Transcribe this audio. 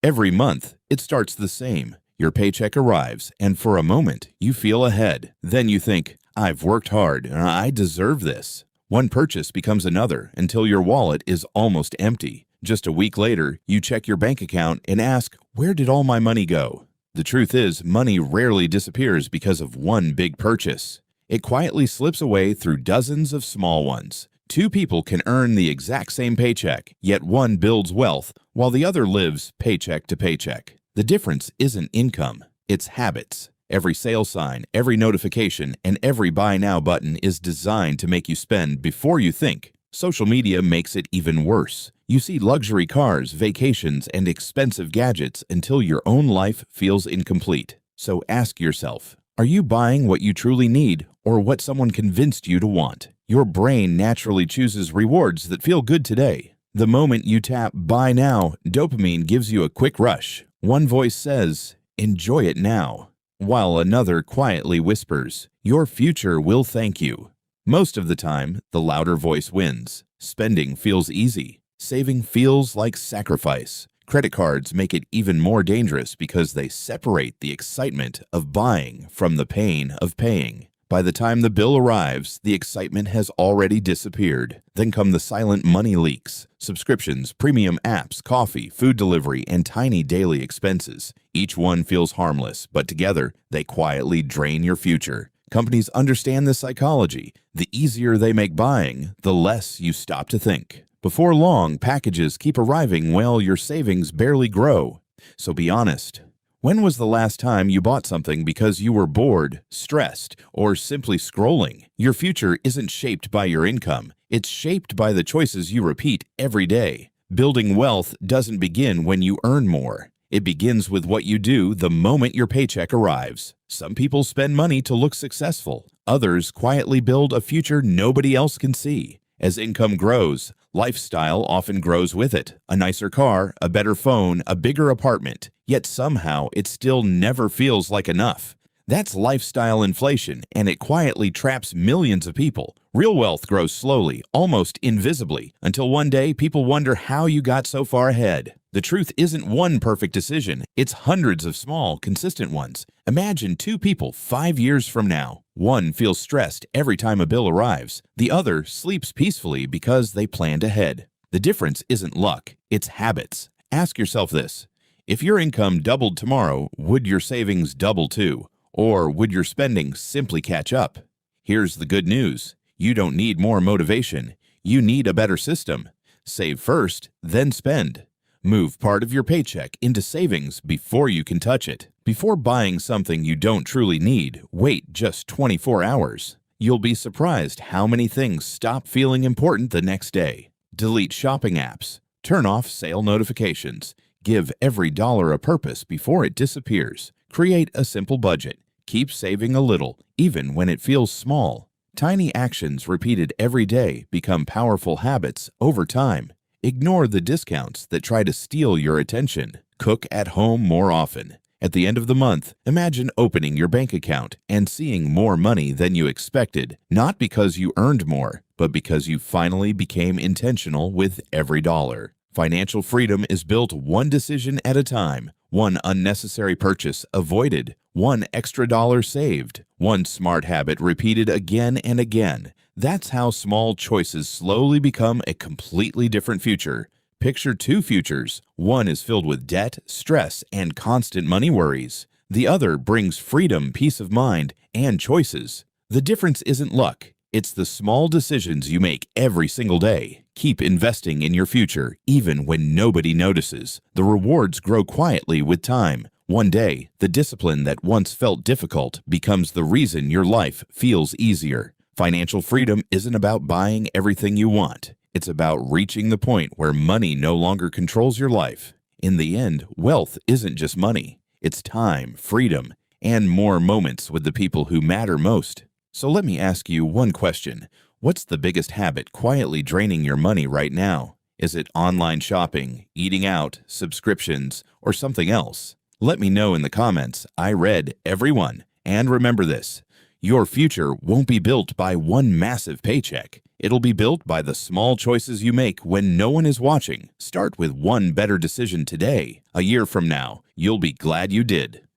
Every month, it starts the same. Your paycheck arrives, and for a moment, you feel ahead. Then you think, I've worked hard, and I deserve this. One purchase becomes another until your wallet is almost empty. Just a week later, you check your bank account and ask, where did all my money go? The truth is, money rarely disappears because of one big purchase. It quietly slips away through dozens of small ones. Two people can earn the exact same paycheck, yet one builds wealth while the other lives paycheck to paycheck. The difference isn't income, it's habits. Every sale sign, every notification, and every buy now button is designed to make you spend before you think. Social media makes it even worse. You see luxury cars, vacations, and expensive gadgets until your own life feels incomplete. So ask yourself, are you buying what you truly need or what someone convinced you to want? Your brain naturally chooses rewards that feel good today. The moment you tap Buy Now, dopamine gives you a quick rush. One voice says, enjoy it now, while another quietly whispers, your future will thank you. Most of the time, the louder voice wins. Spending feels easy. Saving feels like sacrifice. Credit cards make it even more dangerous because they separate the excitement of buying from the pain of paying. By the time the bill arrives, the excitement has already disappeared. Then come the silent money leaks, subscriptions, premium apps, coffee, food delivery, and tiny daily expenses. Each one feels harmless, but together, they quietly drain your future. Companies understand this psychology. The easier they make buying, the less you stop to think. Before long, packages keep arriving while your savings barely grow. So be honest. When was the last time you bought something because you were bored, stressed, or simply scrolling? Your future isn't shaped by your income. It's shaped by the choices you repeat every day. Building wealth doesn't begin when you earn more. It begins with what you do the moment your paycheck arrives. Some people spend money to look successful. Others quietly build a future nobody else can see. As income grows, lifestyle often grows with it. A nicer car, a better phone, a bigger apartment. Yet somehow it still never feels like enough. That's lifestyle inflation, and it quietly traps millions of people. Real wealth grows slowly, almost invisibly, until one day people wonder how you got so far ahead. The truth isn't one perfect decision, it's hundreds of small, consistent ones. Imagine two people 5 years from now. One feels stressed every time a bill arrives. The other sleeps peacefully because they planned ahead. The difference isn't luck, it's habits. Ask yourself this. If your income doubled tomorrow, would your savings double too? Or would your spending simply catch up? Here's the good news. You don't need more motivation. You need a better system. Save first, then spend. Move part of your paycheck into savings before you can touch it. Before buying something you don't truly need, wait just 24 hours. You'll be surprised how many things stop feeling important the next day. Delete shopping apps. Turn off sale notifications. Give every dollar a purpose before it disappears. Create a simple budget. Keep saving a little, even when it feels small. Tiny actions repeated every day become powerful habits over time. Ignore the discounts that try to steal your attention. Cook at home more often. At the end of the month, imagine opening your bank account and seeing more money than you expected, not because you earned more, but because you finally became intentional with every dollar. Financial freedom is built one decision at a time, one unnecessary purchase avoided, one extra dollar saved, one smart habit repeated again and again. That's how small choices slowly become a completely different future. Picture two futures. One is filled with debt, stress, and constant money worries. The other brings freedom, peace of mind, and choices. The difference isn't luck. It's the small decisions you make every single day. Keep investing in your future, even when nobody notices. The rewards grow quietly with time. One day, the discipline that once felt difficult becomes the reason your life feels easier. Financial freedom isn't about buying everything you want. It's about reaching the point where money no longer controls your life. In the end, wealth isn't just money. It's time, freedom, and more moments with the people who matter most. So let me ask you one question. What's the biggest habit quietly draining your money right now? Is it online shopping, eating out, subscriptions, or something else? Let me know in the comments. I read every one. And remember this, your future won't be built by one massive paycheck. It'll be built by the small choices you make when no one is watching. Start with one better decision today. A year from now, you'll be glad you did.